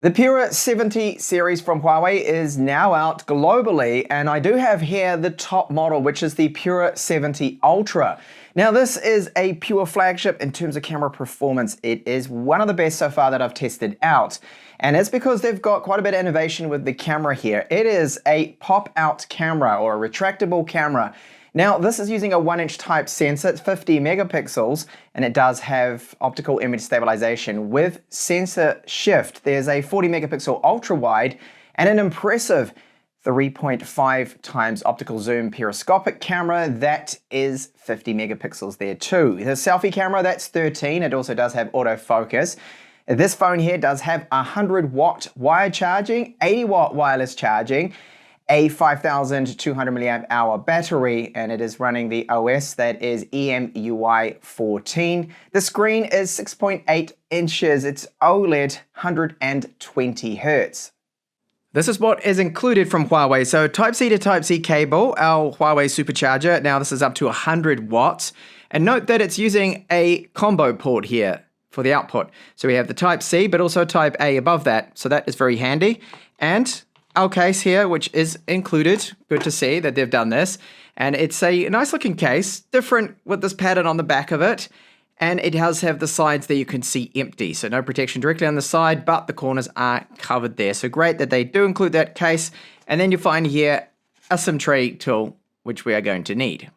The Pura 70 series from Huawei is now out globally, and I do have here the top model, which is the Pura 70 Ultra. Now, this is a pure flagship in terms of camera performance. It is one of the best so far that I've tested out, and it's because they've got quite a bit of innovation with the camera here. It is a pop-out camera or a retractable camera. Now, this is using a 1-inch type sensor. It's 50 megapixels, and it does have optical image stabilization with sensor shift. There's a 40 megapixel ultra wide and an impressive 3.5 times optical zoom periscopic camera. That is 50 megapixels there too. The selfie camera, that's 13. It also does have autofocus. This phone here does have 100-watt wired charging, 80-watt wireless charging, a 5,200 milliamp hour battery, and it is running the OS that is EMUI 14. The screen is 6.8 inches. It's OLED, 120 Hertz. This is what is included from Huawei. So Type-C to Type-C cable, our Huawei supercharger. Now this is up to 100 watts. And note that it's using a combo port here for the output. So we have the Type-C, but also Type-A above that. So that is very handy. And our case here, which is included. Good to see that they've done this. And it's a nice looking case, different with this pattern on the back of it. And it does have the sides that you can see empty. So no protection directly on the side, but the corners are covered there. So great that they do include that case. And then you find here a SIM tray tool, which we are going to need.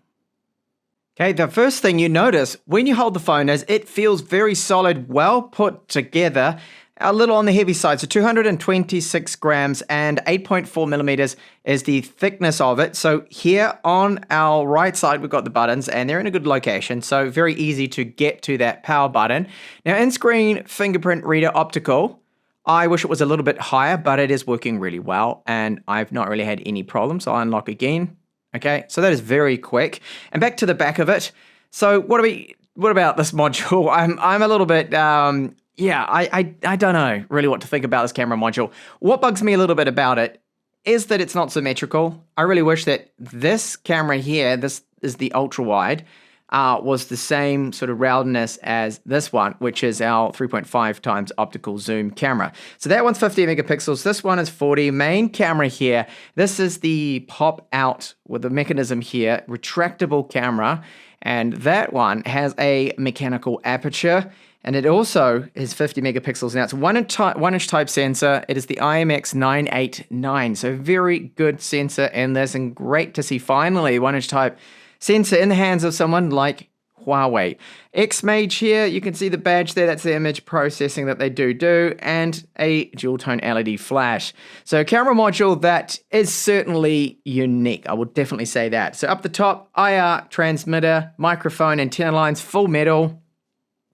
Okay, the first thing you notice when you hold the phone is it feels very solid, well put together. A little on the heavy side, so 226 grams and 8.4 millimeters is the thickness of it. So here on our right side, we've got the buttons and they're in a good location. So very easy to get to that power button. Now in-screen fingerprint reader optical. I wish it was a little bit higher, but it is working really well and I've not really had any problems. So I'll unlock again. Okay, so that is very quick. And back to the back of it. So what about this module? I'm a little bit, I don't know really what to think about this camera module. What bugs me a little bit about it is that it's not symmetrical. I really wish that this camera here, this is the ultra wide, was the same sort of roundness as this one, which is our 3.5 times optical zoom camera. So that one's 50 megapixels. This one is 40. Main camera here. This is the pop out with the mechanism here, retractable camera. And that one has a mechanical aperture. And it also is 50 megapixels. Now it's 1-inch type sensor. It is the IMX989. So very good sensor in this, and great to see finally 1-inch type sensor in the hands of someone like Huawei. X-Mage here, you can see the badge there. That's the image processing that they do, and a dual tone LED flash. So a camera module that is certainly unique. I would definitely say that. So up the top, IR transmitter, microphone, antenna lines, full metal.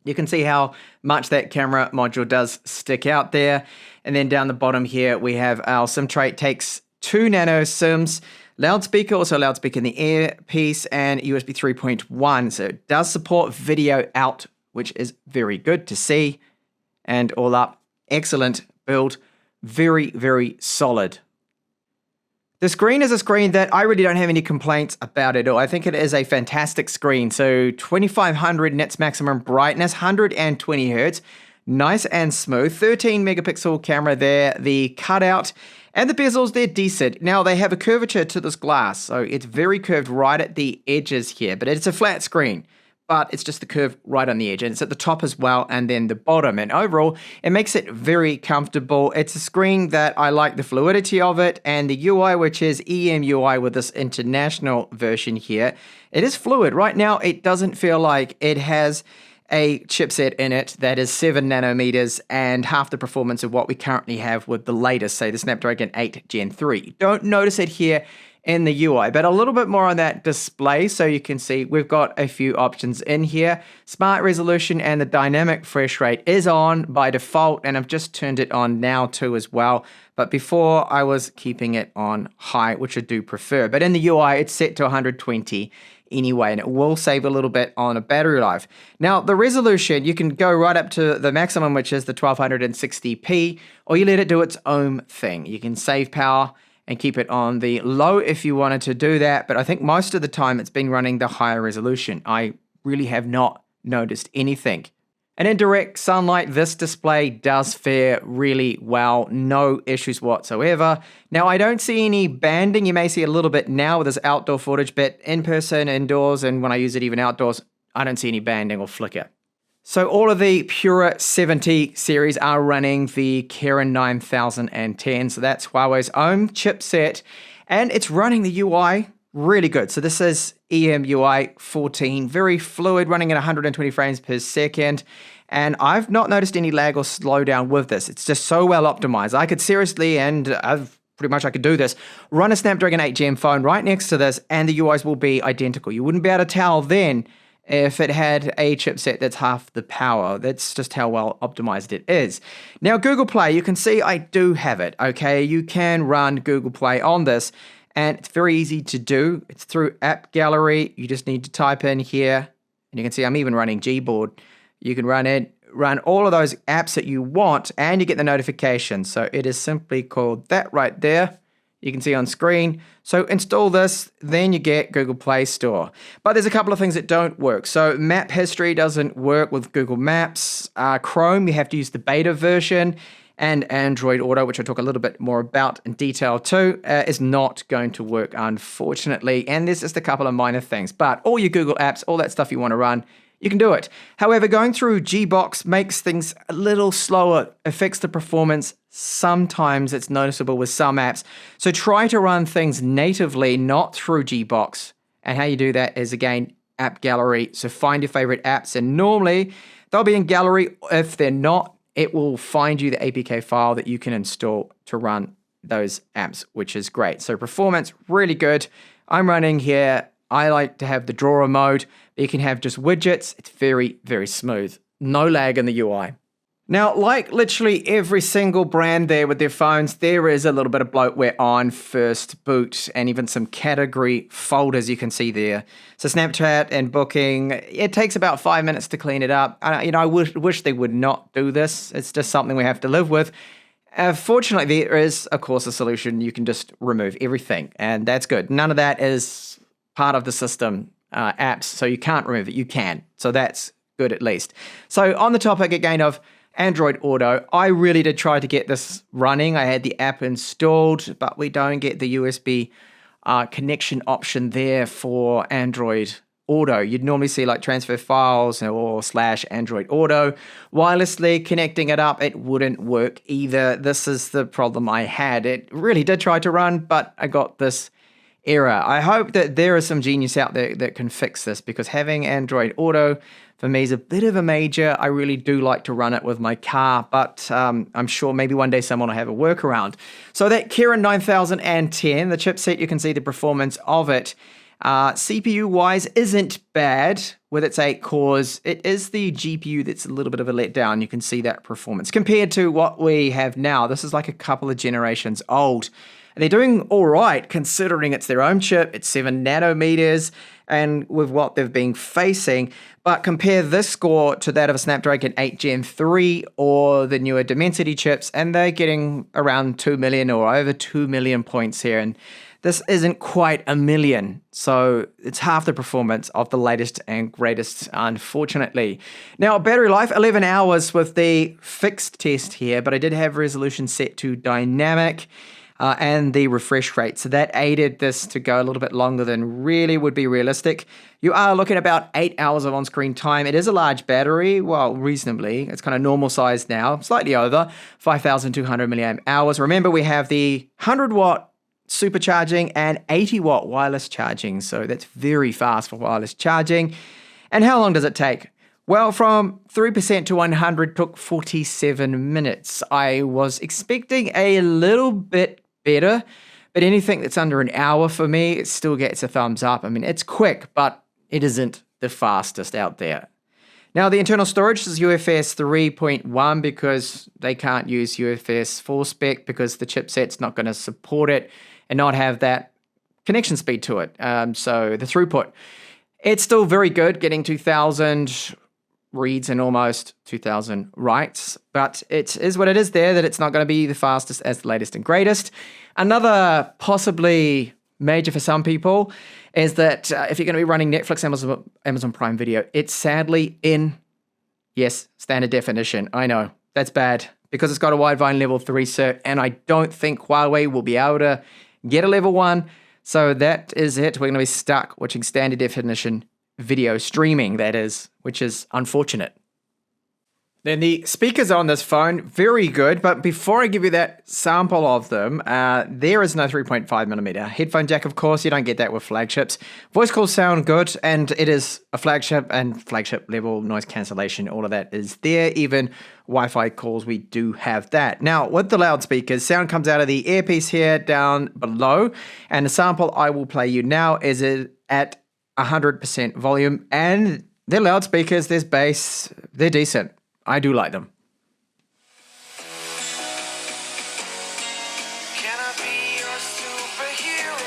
You can see how much that camera module does stick out there. And then down the bottom here, we have our SIM tray. It takes 2 nano SIMs, loudspeaker, also loudspeaker in the earpiece, and USB 3.1. So it does support video out, which is very good to see. And all up, excellent build, very, very solid. The screen is a screen that I really don't have any complaints about at all. I think it is a fantastic screen. So 2500 nits maximum brightness, 120 Hertz, nice and smooth. 13 megapixel camera there. The cutout and the bezels, they're decent. Now they have a curvature to this glass, so it's very curved right at the edges here, but it's a flat screen. But it's just the curve right on the edge, and it's at the top as well, and then the bottom. And overall, it makes it very comfortable. It's a screen that I like the fluidity of it, and the UI, which is EMUI with this international version here, it is fluid. Right now, it doesn't feel like it has a chipset in it that is 7 nanometers and half the performance of what we currently have with the latest, say the Snapdragon 8 Gen 3. Don't notice it here in the UI, but a little bit more on that display. So you can see we've got a few options in here. Smart resolution and the dynamic refresh rate is on by default, and I've just turned it on now too as well. But before I was keeping it on high, which I do prefer. But in the UI, it's set to 120 anyway, and it will save a little bit on a battery life. Now, the resolution, you can go right up to the maximum, which is the 1260p, or you let it do its own thing. You can save power and keep it on the low if you wanted to do that, but I think most of the time it's been running the higher resolution. I really have not noticed anything. And in direct sunlight, this display does fare really well. No issues whatsoever. Now, I don't see any banding. You may see a little bit now with this outdoor footage, but in person, indoors, and when I use it even outdoors, I don't see any banding or flicker. So all of the Pura 70 series are running the Kirin 9010. So that's Huawei's own chipset. And it's running the UI really good. So this is EMUI 14, very fluid, running at 120 frames per second. And I've not noticed any lag or slowdown with this. It's just so well optimized. I could seriously, and I could do this, run a Snapdragon 8 Gen phone right next to this, and the UIs will be identical. You wouldn't be able to tell then if it had a chipset that's half the power. That's just how well optimized it is. Now, Google Play, you can see I do have it, okay? You can run Google Play on this, and it's very easy to do. It's through App Gallery. You just need to type in here, and you can see I'm even running Gboard. You can run all of those apps that you want, and you get the notification. So it is simply called that right there. You can see on screen. So install this, then you get Google Play Store. But there's a couple of things that don't work. So map history doesn't work with Google Maps. Chrome, you have to use the beta version. And Android Auto, which I'll talk a little bit more about in detail too, is not going to work, unfortunately. And there's just a couple of minor things. But all your Google apps, all that stuff you want to run, you can do it. However, going through Gbox makes things a little slower, affects the performance. Sometimes it's noticeable with some apps. So try to run things natively, not through Gbox. And how you do that is, again, App Gallery. So find your favorite apps, and normally they'll be in Gallery. If they're not, it will find you the APK file that you can install to run those apps, which is great. So performance, really good. I'm running here. I like to have the drawer mode. You can have just widgets. It's very, very smooth. No lag in the UI. Now, like literally every single brand there with their phones, there is a little bit of bloatware on first boot, and even some category folders you can see there. So Snapchat and Booking, it takes about 5 minutes to clean it up. I wish they would not do this. It's just something we have to live with. Fortunately, there is, of course, a solution. You can just remove everything, and that's good. None of that is part of the system apps, so you can't remove it. You can, so that's good at least. So on the topic again of Android Auto, I really did try to get this running. I had the app installed, but we don't get the USB connection option there for Android Auto. You'd normally see like transfer files or /Android Auto. Wirelessly connecting it up, it wouldn't work either. This is the problem I had. It really did try to run, but I got this error. I hope that there is some genius out there that can fix this, because having Android Auto for me is a bit of a major. I really do like to run it with my car, but I'm sure maybe one day someone will have a workaround. So that Kirin 9010, the chipset, you can see the performance of it. CPU-wise isn't bad with its 8 cores. It is the GPU that's a little bit of a letdown. You can see that performance compared to what we have now. This is like a couple of generations old. They're doing all right considering it's their own chip, it's 7 nanometers, and with what they've been facing. But compare this score to that of a Snapdragon 8 Gen 3 or the newer Dimensity chips, and they're getting around 2 million or over 2 million points here. And this isn't quite a million, so it's half the performance of the latest and greatest, unfortunately. Now, battery life, 11 hours with the fixed test here, but I did have resolution set to dynamic. And the refresh rate. So that aided this to go a little bit longer than really would be realistic. You are looking at about 8 hours of on-screen time. It is a large battery, well, reasonably. It's kind of normal size now, slightly over, 5,200 milliamp hours. Remember, we have the 100-watt supercharging and 80-watt wireless charging. So that's very fast for wireless charging. And how long does it take? Well, from 3% to 100 took 47 minutes. I was expecting a little bit better, but anything that's under an hour for me, it still gets a thumbs up. I mean, it's quick, but it isn't the fastest out there. Now, the internal storage is UFS 3.1 because they can't use UFS full spec because the chipset's not going to support it and not have that connection speed to it. So the throughput, it's still very good, getting 2,000 reads and almost 2,000 writes, but it is what it is there, that it's not going to be the fastest as the latest and greatest. Another possibly major for some people is that if you're going to be running Netflix, Amazon Prime Video, it's sadly in Yes, standard definition. I know. That's bad because it's got a Widevine level 3 cert, and I don't think Huawei will be able to get a level 1. So that is it. We're going to be stuck watching standard definition video streaming, that is, which is unfortunate. Then the speakers on this phone, very good. But before I give you that sample of them, there is no 3.5mm headphone jack, of course. You don't get that with flagships. Voice calls sound good, and it is a flagship, and flagship level noise cancellation, all of that is there. Even Wi-Fi calls, we do have that. Now, with the loudspeakers, sound comes out of the earpiece here down below, and the sample I will play you now is at 100% volume, and they're loudspeakers, there's bass, they're decent. I do like them. Can I be your superhero?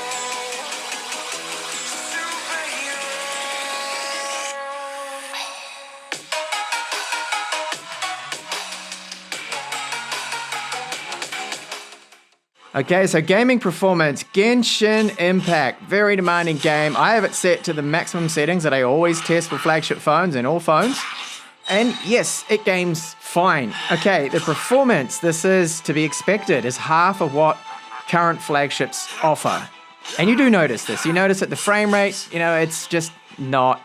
Okay, so gaming performance, Genshin Impact, very demanding game. I have it set to the maximum settings that I always test for flagship phones and all phones. And yes, it games fine. Okay, the performance, this is to be expected, is half of what current flagships offer. And you do notice this. You notice that the frame rate, it's just not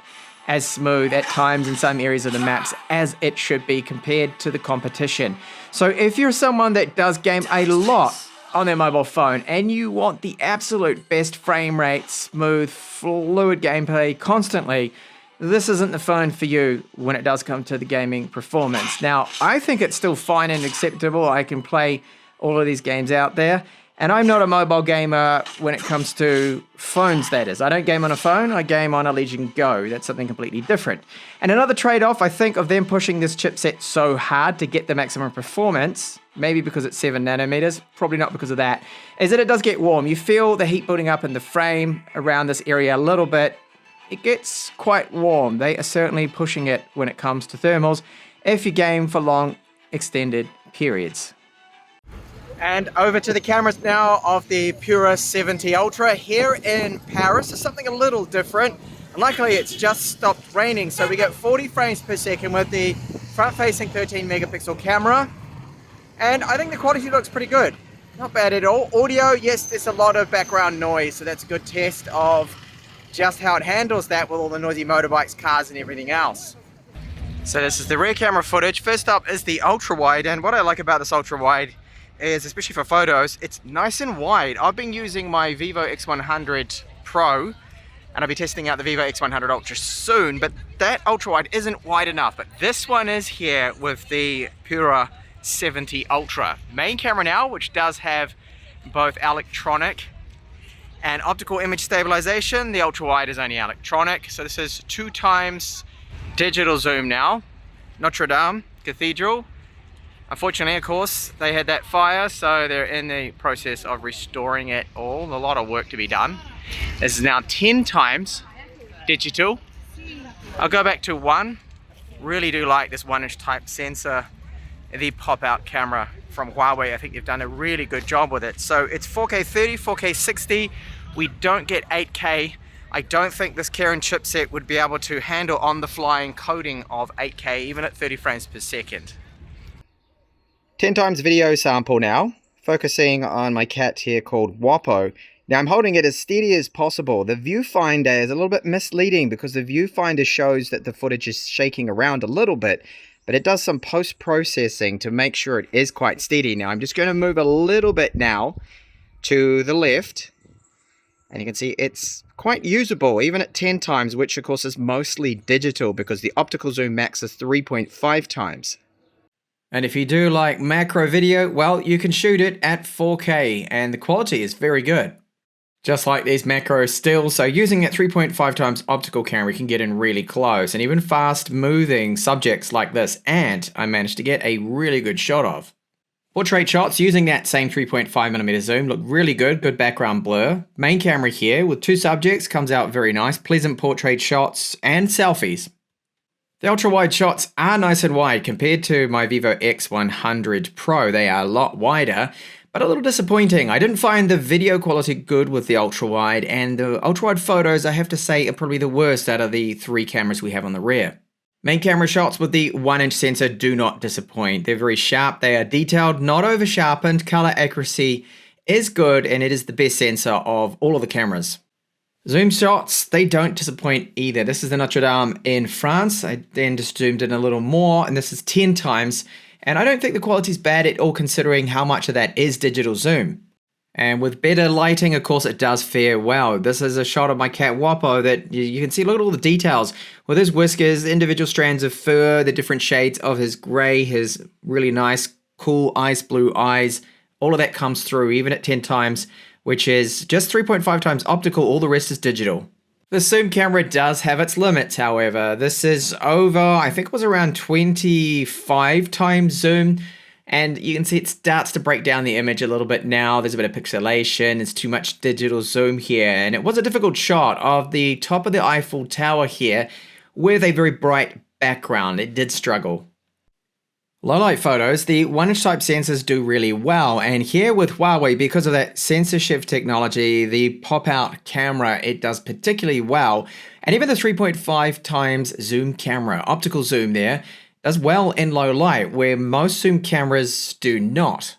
as smooth at times in some areas of the maps as it should be compared to the competition. So if you're someone that does game a lot on their mobile phone and you want the absolute best frame rate, smooth, fluid gameplay constantly, this isn't the phone for you when it does come to the gaming performance. Now, I think it's still fine and acceptable. I can play all of these games out there. And I'm not a mobile gamer when it comes to phones, that is. I don't game on a phone, I game on a Legion Go. That's something completely different. And another trade-off, I think, of them pushing this chipset so hard to get the maximum performance, maybe because it's 7 nanometers, probably not because of that, is that it does get warm. You feel the heat building up in the frame around this area a little bit. It gets quite warm. They are certainly pushing it when it comes to thermals if you game for long, extended periods. And over to the cameras now of the Pura 70 Ultra here in Paris. It's something a little different. And luckily it's just stopped raining, so we get 40 frames per second with the front-facing 13 megapixel camera. And I think the quality looks pretty good. Not bad at all. Audio, yes, there's a lot of background noise, so that's a good test of just how it handles that with all the noisy motorbikes, cars, and everything else. So this is the rear camera footage. First up is the ultra wide, and what I like about this ultra wide is, especially for photos, it's nice and wide. I've been using my Vivo X100 Pro, and I'll be testing out the Vivo X100 Ultra soon, but that ultra wide isn't wide enough. But this one is here with the Pura 70 Ultra. Main camera now, which does have both electronic and optical image stabilization. The ultra wide is only electronic, so this is 2 times digital zoom now. Notre Dame Cathedral. Unfortunately, of course, they had that fire, so they're in the process of restoring it all. A lot of work to be done. This is now 10 times digital. I'll go back to 1. Really do like this 1-inch type sensor, the pop-out camera from Huawei. I think they've done a really good job with it. So it's 4K 30, 4K 60. We don't get 8K. I don't think this Kirin chipset would be able to handle on-the-fly encoding of 8K, even at 30 frames per second. 10 times video sample now, focusing on my cat here called Wapo. Now I'm holding it as steady as possible. The viewfinder is a little bit misleading because the viewfinder shows that the footage is shaking around a little bit, but it does some post-processing to make sure it is quite steady. Now I'm just going to move a little bit now to the left, and you can see it's quite usable even at 10 times, which of course is mostly digital because the optical zoom max is 3.5 times. And if you do like macro video, well, you can shoot it at 4K and the quality is very good. Just like these macro stills, so using that 3.5 times optical camera, you can get in really close and even fast moving subjects like this, and I managed to get a really good shot of. Portrait shots using that same 3.5mm zoom look really good, good background blur. Main camera here with 2 subjects comes out very nice, pleasant portrait shots and selfies. The ultra-wide shots are nice and wide compared to my Vivo X100 Pro. They are a lot wider, but a little disappointing. I didn't find the video quality good with the ultra-wide, and the ultra-wide photos, I have to say, are probably the worst out of the 3 cameras we have on the rear. Main camera shots with the 1-inch sensor do not disappoint. They're very sharp, they are detailed, not over sharpened, color accuracy is good, and it is the best sensor of all of the cameras. Zoom shots, they don't disappoint either. This is the Notre Dame in France. I then just zoomed in a little more, and this is 10 times. And I don't think the quality is bad at all considering how much of that is digital zoom. And with better lighting, of course, it does fare well. This is a shot of my cat Wapo that you can see, look at all the details. With his whiskers, individual strands of fur, the different shades of his gray, his really nice, cool ice blue eyes, all of that comes through, even at 10 times, which is just 3.5 times optical, all the rest is digital. The zoom camera does have its limits, however. This is over, I think it was around 25 times zoom. And you can see it starts to break down the image a little bit now. There's a bit of pixelation. There's too much digital zoom here. And it was a difficult shot of the top of the Eiffel Tower here with a very bright background. It did struggle. Low light photos, the 1-inch type sensors do really well. And here with Huawei, because of that sensor shift technology, the pop-out camera, it does particularly well. And even the 3.5 times zoom camera, optical zoom there, does well in low light, where most zoom cameras do not.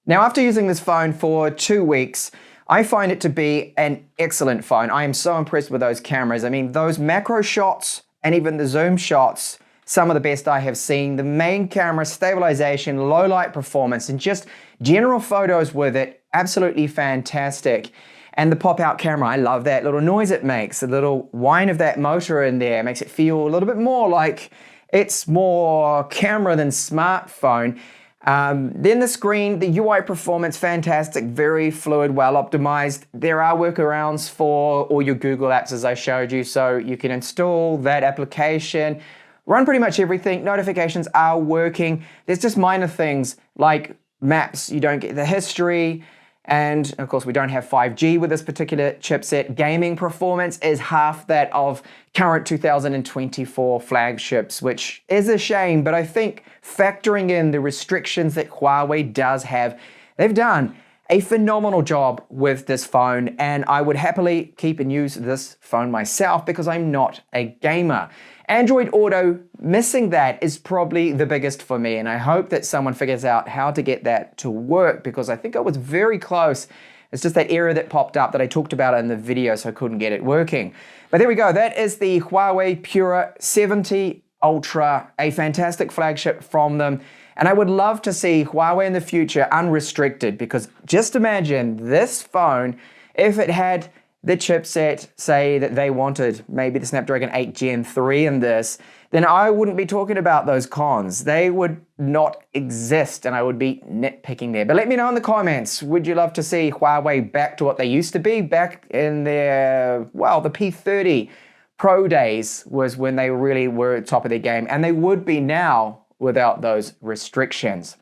Now, after using this phone for 2 weeks, I find it to be an excellent phone. I am so impressed with those cameras. I mean, those macro shots and even the zoom shots, some of the best I have seen. The main camera, stabilization, low light performance, and just general photos with it, absolutely fantastic. And the pop-out camera, I love that little noise it makes, the little whine of that motor in there, makes it feel a little bit more like it's more camera than smartphone. Then the screen, the UI performance, fantastic, very fluid, well optimized. There are workarounds for all your Google apps, as I showed you, so you can install that application, run pretty much everything. Notifications are working. There's just minor things like maps, you don't get the history. And of course, we don't have 5G with this particular chipset. Gaming performance is half that of current 2024 flagships, which is a shame, but I think factoring in the restrictions that Huawei does have, they've done a phenomenal job with this phone, and I would happily keep and use this phone myself because I'm not a gamer. Android Auto, missing that is probably the biggest for me, and I hope that someone figures out how to get that to work because I think I was very close. It's just that error that popped up that I talked about in the video, so I couldn't get it working. But there we go, that is the Huawei Pura 70 Ultra, a fantastic flagship from them. And I would love to see Huawei in the future unrestricted because just imagine this phone, if it had the chipset, say that they wanted maybe the Snapdragon 8 Gen 3 in this, then I wouldn't be talking about those cons. They would not exist and I would be nitpicking there. But let me know in the comments, would you love to see Huawei back to what they used to be back in their, well, the P30 Pro days was when they really were at top of their game, and they would be now without those restrictions.